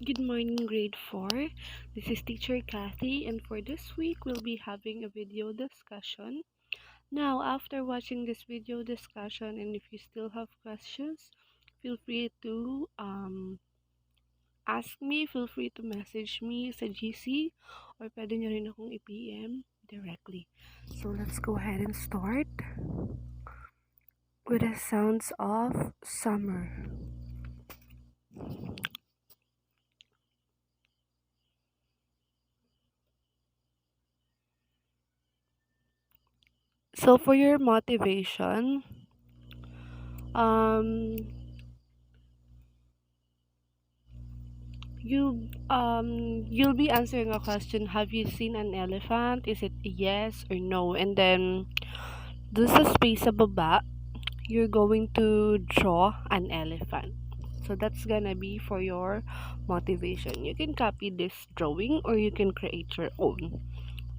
Good morning, grade 4. This is teacher Cathy, and for this week, we'll be having a video discussion. Now, after watching this video discussion, and if you still have questions, feel free to ask me, feel free to message me sa GC, or pwede nyo rin akong i-PM directly. So, let's go ahead and start with the sounds of summer. So, for your motivation, um, you'll be answering a question. Have you seen an elephant? Is it a yes or no? And then there's a space sa baba. You're going to draw an elephant. So that's gonna be for your motivation. You can copy this drawing or you can create your own.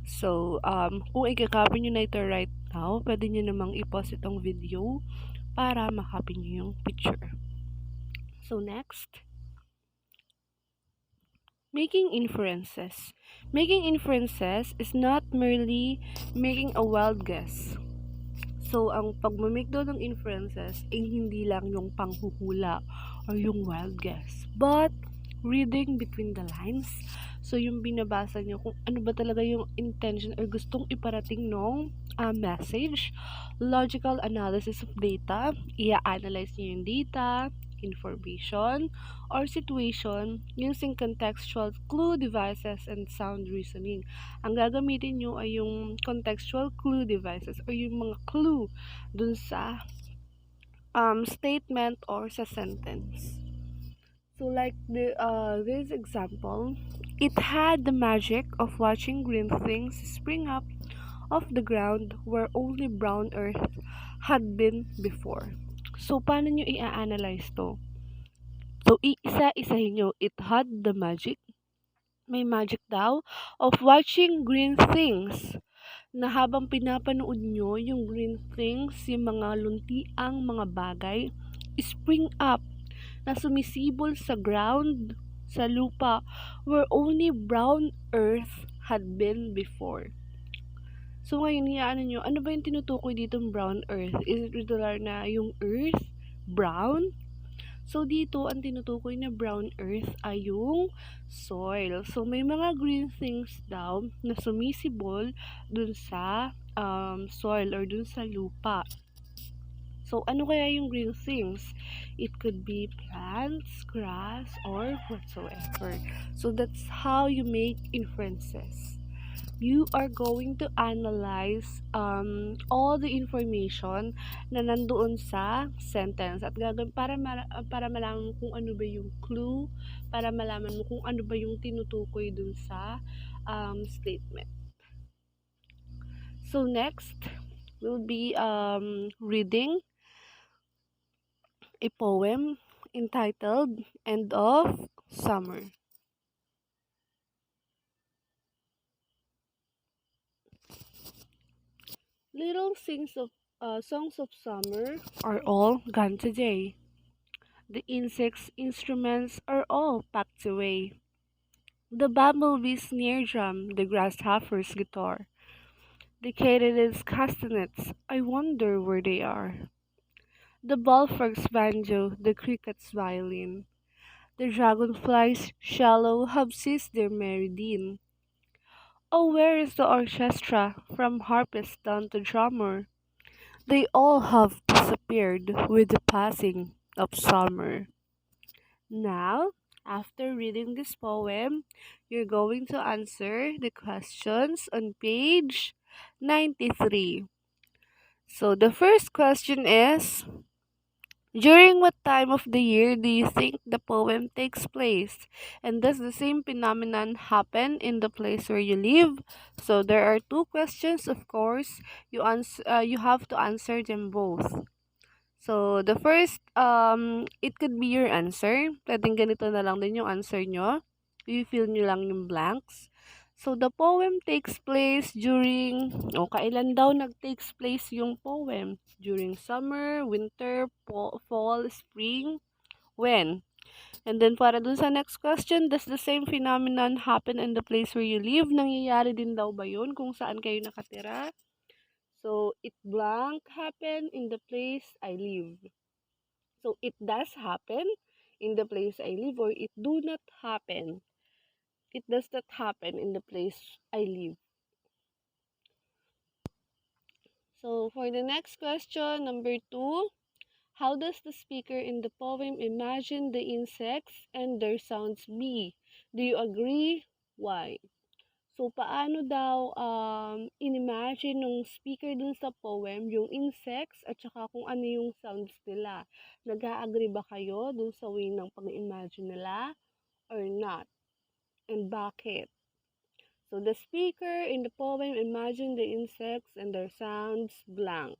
So, kung i-copy nyo na ito right now, pwede nyo namang i-pause itong video para makopy nyo yung picture. So, next. Making inferences. Making inferences is not merely making a wild guess. So, ang pagmamake daw ng inferences ay hindi lang yung panghuhula or yung wild guess, but reading between the lines. So, yung binabasa nyo kung ano ba talaga yung intention or gustong iparating nung message. Logical analysis of data. I-analyze nyo yung data, information, or situation using contextual clue devices and sound reasoning. Ang gagamitin nyo ay yung contextual clue devices or yung mga clue dun sa statement or sa sentence. So like this example, it had the magic of watching green things spring up off the ground where only brown earth had been before. So paano nyo i-analyze to? So iisa-isahin nyo, it had the magic, may magic daw, of watching green things na habang pinapanood nyo yung green things, yung mga luntiang mga bagay, spring up, na sumisibol sa ground, sa lupa, where only brown earth had been before. So ngayon, ano nyo, ano ba yung tinutukoy dito brown earth? Is it regular na yung earth, brown? So, dito, ang tinutukoy na brown earth ay yung soil. So, may mga green things daw na sumisibol dun sa soil or dun sa lupa. So, ano kaya yung green things? It could be plants, grass, or whatsoever. So, that's how you make inferences. You are going to analyze all the information na nandoon sa sentence at gagawin para malaman mo kung ano ba yung clue, para malaman mo kung ano ba yung tinutukoy dun sa statement. So next will be reading a poem entitled End of Summer. Little songs of summer are all gone today. The insects' instruments are all packed away. The bumblebee's snare drum, the grasshopper's guitar, the katydid's castanets, I wonder where they are. The bullfrog's banjo, the cricket's violin, the dragonfly's shallow have ceased their merry din. Oh, where is the orchestra, from harpist down to drummer? They all have disappeared with the passing of summer. Now, after reading this poem, you're going to answer the questions on page 93. So, the first question is, during what time of the year do you think the poem takes place? And does the same phenomenon happen in the place where you live? So, there are two questions, of course. You have to answer them both. So, the first, it could be your answer. Pwedeng ganito na lang din yung answer nyo. I-fill nyo lang yung blanks. So, the poem takes place during, kailan daw nag-takes place yung poem? During summer, winter, fall, spring, when? And then para dun sa next question, does the same phenomenon happen in the place where you live? Nangyayari din daw ba yun kung saan kayo nakatira? So, it blank happen in the place I live. So, it does happen in the place I live, or it do not happen. It does not happen in the place I live. So, for the next question, number 2, how does the speaker in the poem imagine the insects and their sounds be? Do you agree? Why? So, paano daw inimagine nung speaker dun sa poem yung insects at saka kung ano yung sounds nila? Nag-a-agree ba kayo dun sa way ng pag-imagine nila or not? And bakit? So, the speaker in the poem imagine the insects and their sounds blank.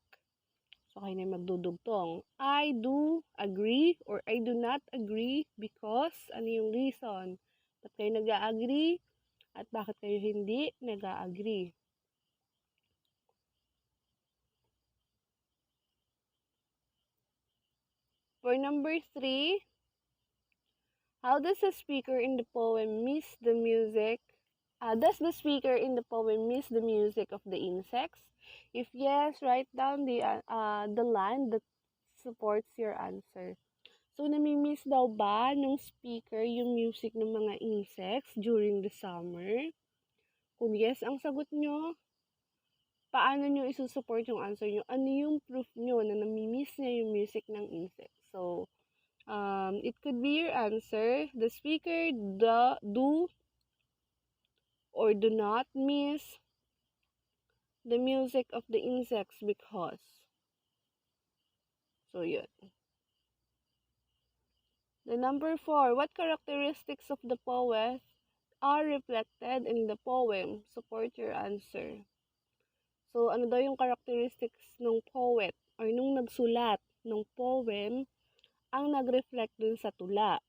So, kayo na magdudugtong. I do agree or I do not agree because ano yung reason? Ba't kayo nag-a-agree? At bakit kayo hindi nag-a-agree? For number 3, how does the speaker in the poem miss the music? Does the speaker in the poem miss the music of the insects? If yes, write down the line that supports your answer. So, nami-miss daw ba ng speaker yung music ng mga insects during the summer? Kung yes ang sagot nyo, paano nyo isusupport yung answer nyo? Ano yung proof nyo na nami-miss niya yung music ng insects? So, it could be your answer. The speaker do or do not miss the music of the insects because. So, yun. The number 4, what characteristics of the poet are reflected in the poem? Support your answer. So, ano daw yung characteristics ng poet or nung nagsulat ng poem ang nag-reflect dun sa tula?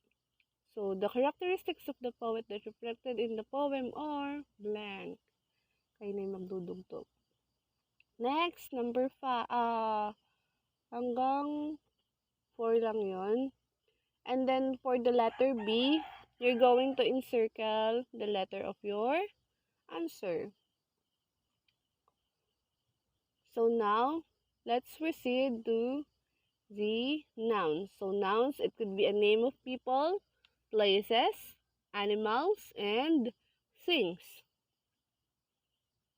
So, the characteristics of the poet that reflected in the poem are blank. Kayo na yung magdudugtog. Next, number 5. Hanggang 4 lang yon. And then, for the letter B, you're going to encircle the letter of your answer. So, now, let's proceed to the nouns. So, nouns, it could be a name of people, places, animals, and things.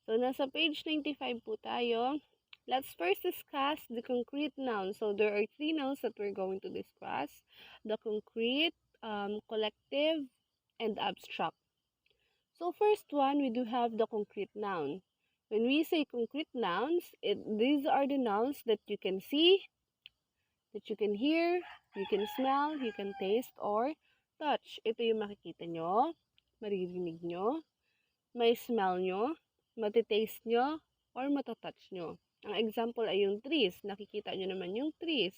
So, nasa page 95 po tayo. Let's first discuss the concrete nouns. So, there are 3 nouns that we're going to discuss. The concrete, collective, and abstract. So, first one, we do have the concrete noun. When we say concrete nouns, these are the nouns that you can see, that you can hear, you can smell, you can taste, or touch. Ito yung makikita nyo, maririnig nyo, may smell nyo, matitaste nyo, or matatouch nyo. Ang example ay yung trees. Nakikita nyo naman yung trees.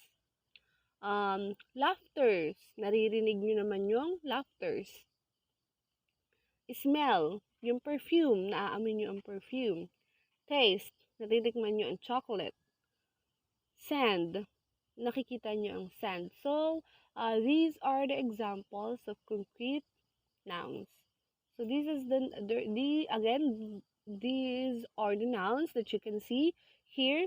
Laughters. Naririnig nyo naman yung laughters. Smell. Yung perfume. Naaamoy nyo ang perfume. Taste. Natitikman nyo ang chocolate. Sand. Nakikita nyo ang sand. So, these are the examples of concrete nouns. So this is these are the nouns that you can see, hear,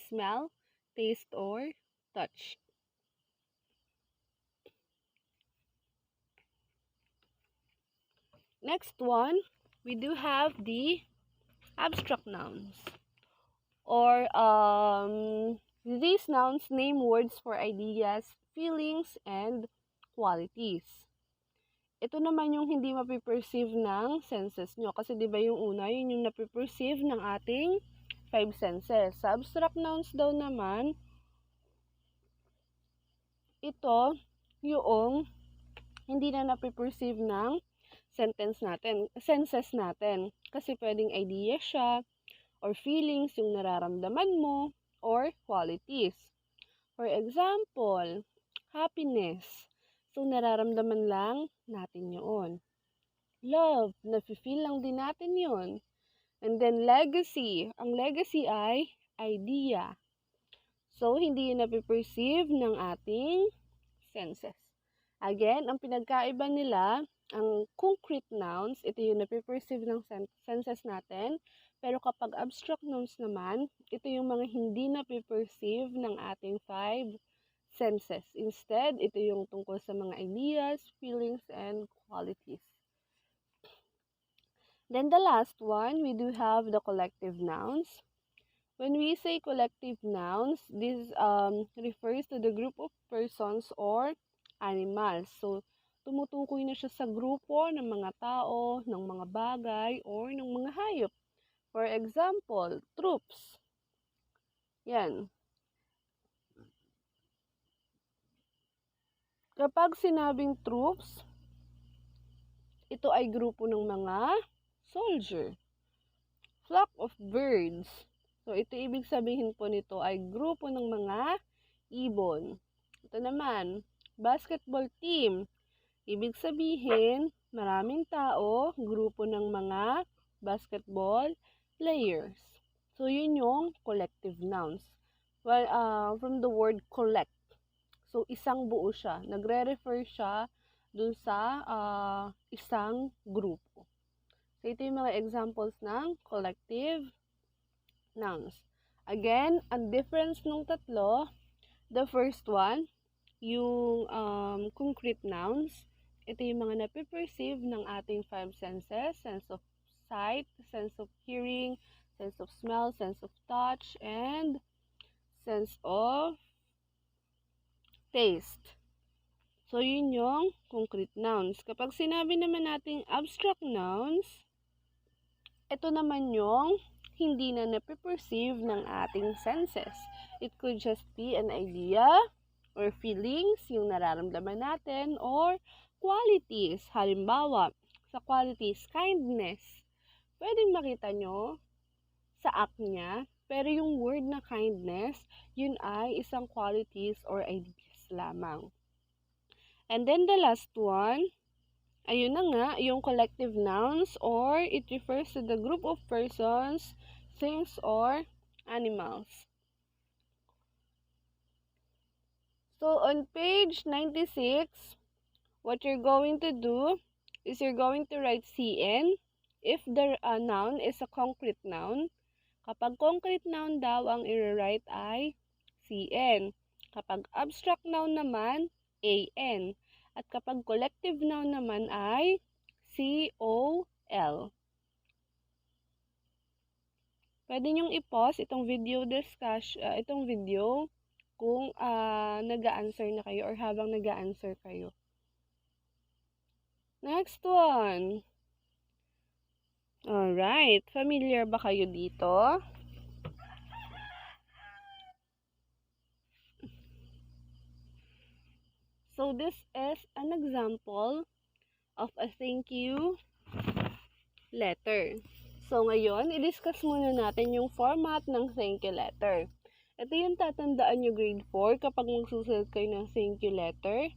smell, taste, or touch. Next one, we do have the abstract nouns, or these nouns name words for ideas, feelings, and qualities. Ito naman yung hindi mapiperceive ng senses nyo. Kasi di ba yung una, yun yung napiperceive ng ating 5 senses. Sa abstract nouns daw naman, ito yung hindi na napiperceive ng senses natin. Kasi pwedeng idea siya, or feelings, yung nararamdaman mo, or qualities. For example, happiness. So, nararamdaman lang natin yun. Love, nafe-feel lang din natin yun. And then, legacy. Ang legacy ay idea. So, hindi yun napiperceive ng ating senses. Again, ang pinagkaiba nila, ang concrete nouns, ito yung napiperceive ng senses natin. Pero kapag abstract nouns naman, ito yung mga hindi napiperceive ng ating five senses. Instead, ito yung tungkol sa mga ideas, feelings, and qualities. Then the last one, we do have the collective nouns. When we say collective nouns, this refers to the group of persons or animals. So, tumutukoy na siya sa grupo ng mga tao, ng mga bagay, or ng mga hayop. For example, troops. Yan. Kapag sinabing troops, ito ay grupo ng mga soldier. Flock of birds. So, ito ibig sabihin po nito ay grupo ng mga ibon. Ito naman, basketball team. Ibig sabihin, maraming tao, grupo ng mga basketball players. So, yun yung collective nouns. Well, from the word collect. So, isang buo siya. Nagre-refer siya dun sa isang grupo. So, ito yung mga examples ng collective nouns. Again, ang difference ng tatlo, the first one, yung concrete nouns, ito yung mga napiperceive ng ating five senses, sense of sight, sense of hearing, sense of smell, sense of touch, and sense of taste. So, yun yung concrete nouns. Kapag sinabi naman nating abstract nouns, ito naman yung hindi na napiperceive ng ating senses. It could just be an idea or feelings, yung nararamdaman natin, or qualities. Halimbawa, sa qualities, kindness. Pwedeng makita nyo sa act niya, pero yung word na kindness, yun ay isang qualities or ideas lamang. And then the last one, ayun na nga, yung collective nouns or it refers to the group of persons, things, or animals. So, on page 96, what you're going to do is you're going to write CN if the noun is a concrete noun. Kapag concrete noun daw, ang i-write ay CN. Kapag abstract noun naman, AN. At kapag collective noun naman ay COL. Pwede nyong i-pause itong video itong video kung nag-a-answer na kayo or habang nag-a-answer kayo. Next one. Alright, familiar ba kayo dito? So, this is an example of a thank you letter. So, ngayon, i-discuss muna natin yung format ng thank you letter. Ito yung tatandaan nyo grade 4 kapag magsusulat kayo ng thank you letter.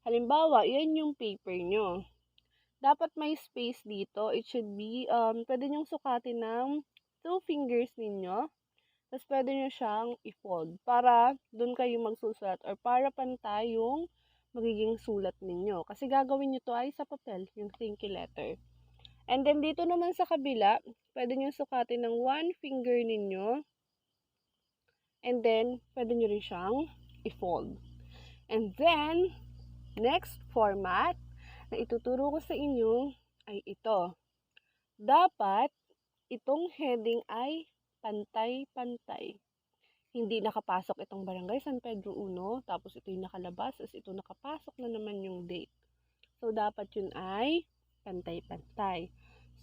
Halimbawa, yan yung paper nyo. Dapat may space dito. It should be, pwede nyong sukatin ng 2 fingers ninyo. Tapos pwede nyo siyang i-fold para dun kayo magsusulat or para pantay yung magiging sulat ninyo. Kasi gagawin nyo to ay sa papel, yung thank you letter. And then dito naman sa kabila, pwede nyo sukatin ng 1 finger ninyo. And then, pwede nyo rin siyang i-fold. And then, next format na ituturo ko sa inyo ay ito. Dapat, itong heading ay pantay-pantay. Hindi nakapasok itong Barangay San Pedro 1, tapos ito yung nakalabas, as ito nakapasok na naman yung date. So, dapat yun ay pantay-pantay.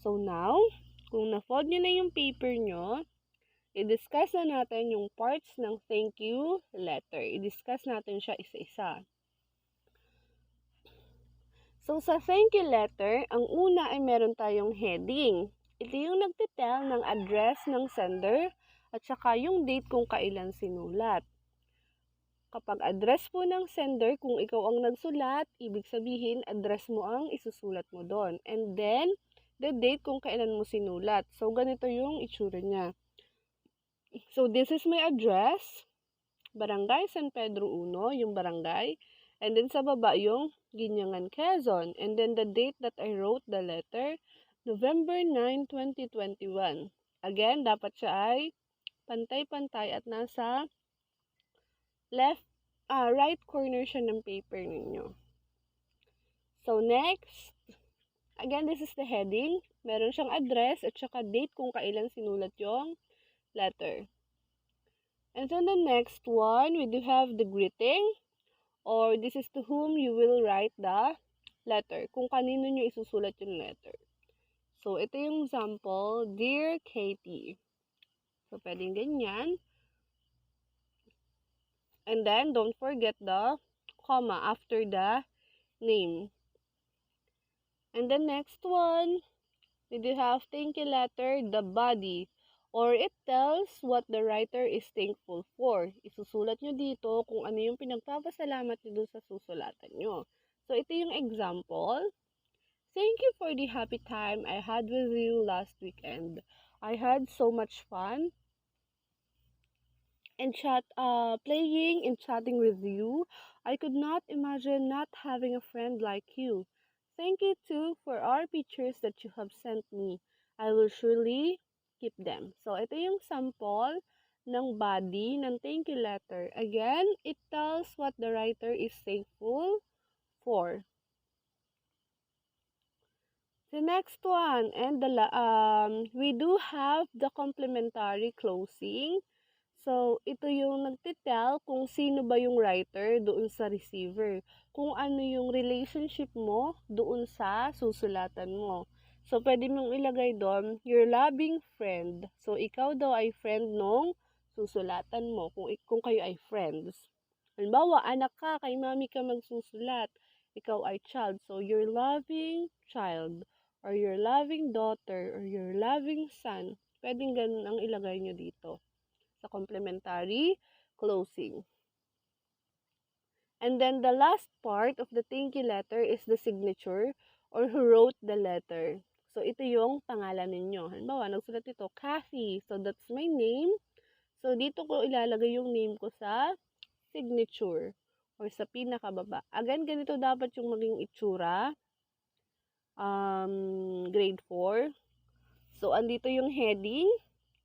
So, now, kung na-fold nyo na yung paper nyo, i-discuss na natin yung parts ng thank you letter. I-discuss natin siya isa-isa. So, sa thank you letter, ang una ay meron tayong heading. Ito yung nagtitel ng address ng sender at saka yung date kung kailan sinulat. Kapag address po ng sender, kung ikaw ang nagsulat, ibig sabihin, address mo ang isusulat mo doon. And then, the date kung kailan mo sinulat. So, ganito yung itsura niya. So, this is my address. Barangay San Pedro 1, yung barangay. And then, sa baba, yung Ginyangan, Quezon. And then the date that I wrote the letter, November 9, 2021. Again, dapat siya ay pantay-pantay at nasa right corner siya ng paper ninyo. So next, again, this is the heading. Meron siyang address at saka date kung kailan sinulat yung letter. And then the next one, we do have the greeting, or this is to whom you will write the letter. Kung kanino nyo isusulat yung letter. So, ito yung example, Dear Katie. So, pwedeng ganyan. And then, don't forget the comma after the name. And the next one, we do have thank you letter, the body. Or it tells what the writer is thankful for. Isusulat nyo dito kung ano yung pinagpapasalamat nyo dun sa susulatan nyo. So, ito yung example. Thank you for the happy time I had with you last weekend. I had so much fun and playing and chatting with you. I could not imagine not having a friend like you. Thank you too for our pictures that you have sent me. I will surely keep them. So, ito yung sample ng body ng thank you letter. Again, it tells what the writer is thankful for. The next one, and we do have the complementary closing. So, ito yung nagtitel kung sino ba yung writer doon sa receiver. Kung ano yung relationship mo doon sa susulatan mo. So, pwede mong ilagay doon, your loving friend. So, ikaw daw ay friend nung susulatan mo, kung kayo ay friends. Halimbawa, anak ka, kay mami ka magsusulat. Ikaw ay child. So, your loving child, or your loving daughter, or your loving son. Pwedeng ganun ang ilagay nyo dito sa complementary closing. And then the last part of the thank you letter is the signature, or who wrote the letter. So, ito yung pangalan ninyo. Halimbawa, nagsulat ito, Cathy. So, that's my name. So, dito ko ilalagay yung name ko sa signature, or sa pinakababa. Again, ganito dapat yung maging itsura. Grade 4. So, andito yung heading.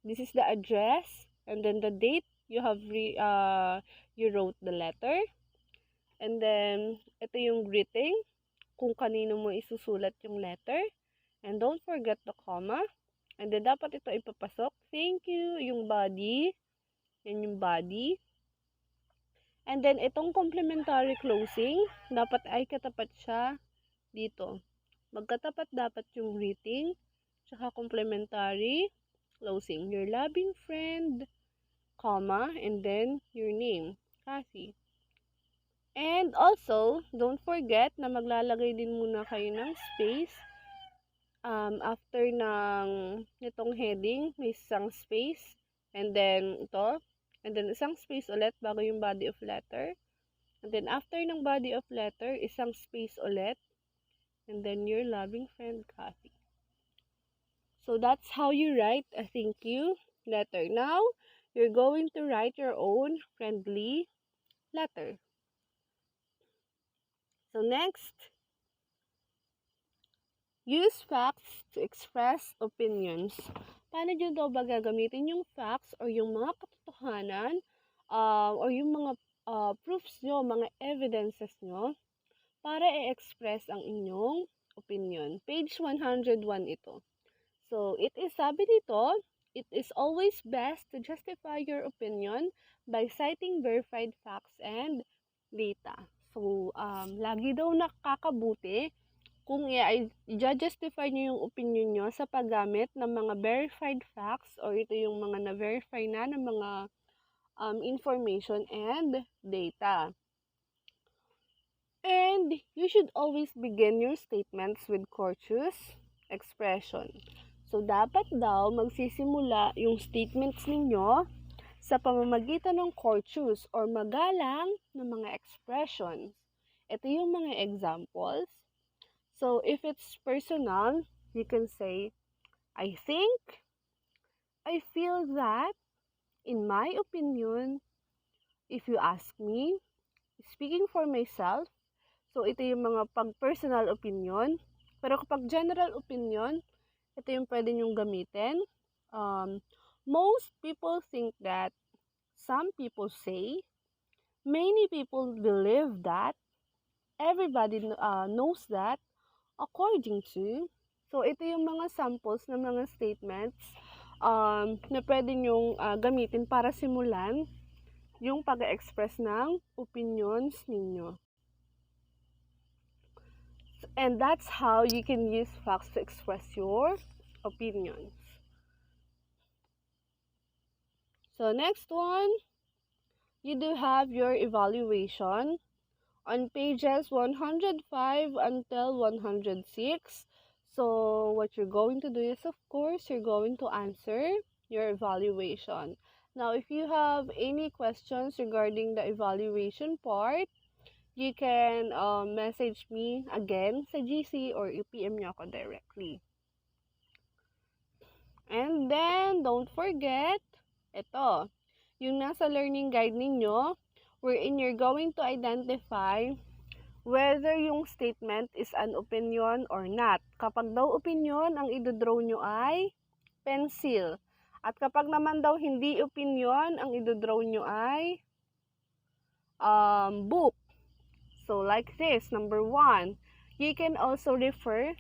This is the address. And then the date you have you wrote the letter. And then, ito yung greeting. Kung kanino mo isusulat yung letter. And don't forget the comma. And then, dapat ito ipapasok. Thank you. Yung body. Yan yung body. And then, itong complementary closing, dapat ay katapat siya dito. Magkatapat dapat yung greeting, tsaka complementary closing. Your loving friend, comma, and then your name, Cathy. And also, don't forget na maglalagay din muna kayo ng space. After ng itong heading, may isang space. And then ito. And then isang space ulit bago yung body of letter. And then after ng body of letter, isang space ulit. And then your loving friend, Cathy. So that's how you write a thank you letter. Now, you're going to write your own friendly letter. So next, use facts to express opinions. Paano nyo daw ba gagamitin yung facts or yung mga katotohanan or yung mga proofs nyo, mga evidences nyo para i-express ang inyong opinion. Page 101 ito. So, sabi dito, it is always best to justify your opinion by citing verified facts and data. So, lagi daw nakakabuti kung i-justify nyo yung opinion nyo sa paggamit ng mga verified facts, or ito yung mga na-verify na ng mga information and data. And you should always begin your statements with courteous expression. So, dapat daw magsisimula yung statements ninyo sa pamamagitan ng courteous or magalang na mga expressions. Ito yung mga examples. So, if it's personal, you can say, I think, I feel that, in my opinion, if you ask me, speaking for myself, So, ito yung mga pag-personal opinion. Pero kapag general opinion, ito yung pwede nyong gamitin. Most people think that, some people say, many people believe that, everybody knows that, according to. So, ito yung mga samples ng mga statements na pwede nyong gamitin para simulan yung pag-express ng opinions ninyo. And that's how you can use facts to express your opinions. So next one, you do have your evaluation on pages 105 until 106. So what you're going to do is, of course, you're going to answer your evaluation. Now, if you have any questions regarding the evaluation part, you can message me again sa GC or i-PM nyo ako directly. And then, don't forget, ito, yung nasa learning guide ninyo, wherein you're going to identify whether yung statement is an opinion or not. Kapag daw opinion, ang idodraw nyo ay pencil. At kapag naman daw hindi opinion, ang idodraw nyo ay book. So, like this, number 1. You can also refer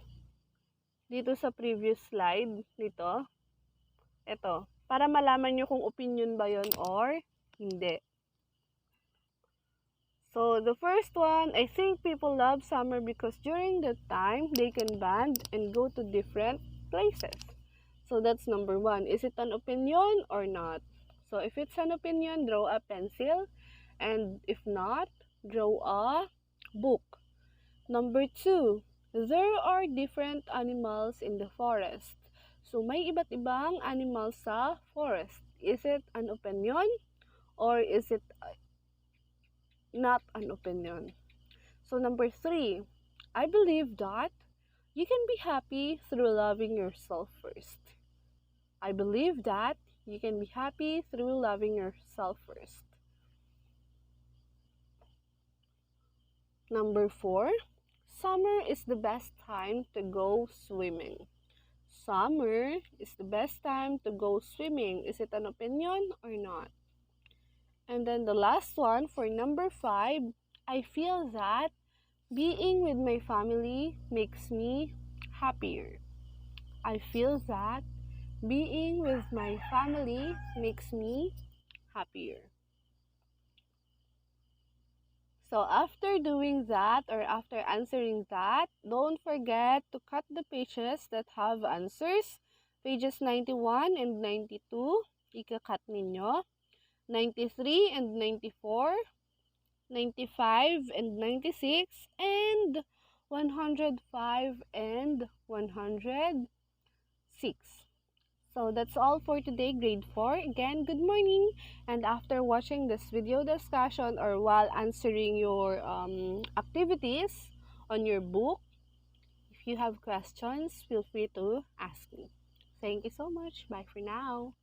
dito sa previous slide, dito. Ito, para malaman nyo kung opinion ba yon or hindi. So, the first one, I think people love summer because during that time, they can band and go to different places. So, that's number 1. Is it an opinion or not? So, if it's an opinion, draw a pencil. And if not, draw a book. Number 2, there are different animals in the forest. So, may iba't ibang animals sa forest. Is it an opinion or is it not an opinion? So, number 3, I believe that you can be happy through loving yourself first. I believe that you can be happy through loving yourself first. Number 4, summer is the best time to go swimming. Summer is the best time to go swimming. Is it an opinion or not? And then the last one, for number 5, I feel that being with my family makes me happier. I feel that being with my family makes me happier. So after doing that or after answering that, don't forget to cut the pages that have answers. Pages 91 and 92, ika-cut ninyo. 93 and 94, 95 and 96, and 105 and 106. So that's all for today, grade 4. Again, good morning. And after watching this video discussion or while answering your activities on your book, if you have questions, feel free to ask me. Thank you so much. Bye for now.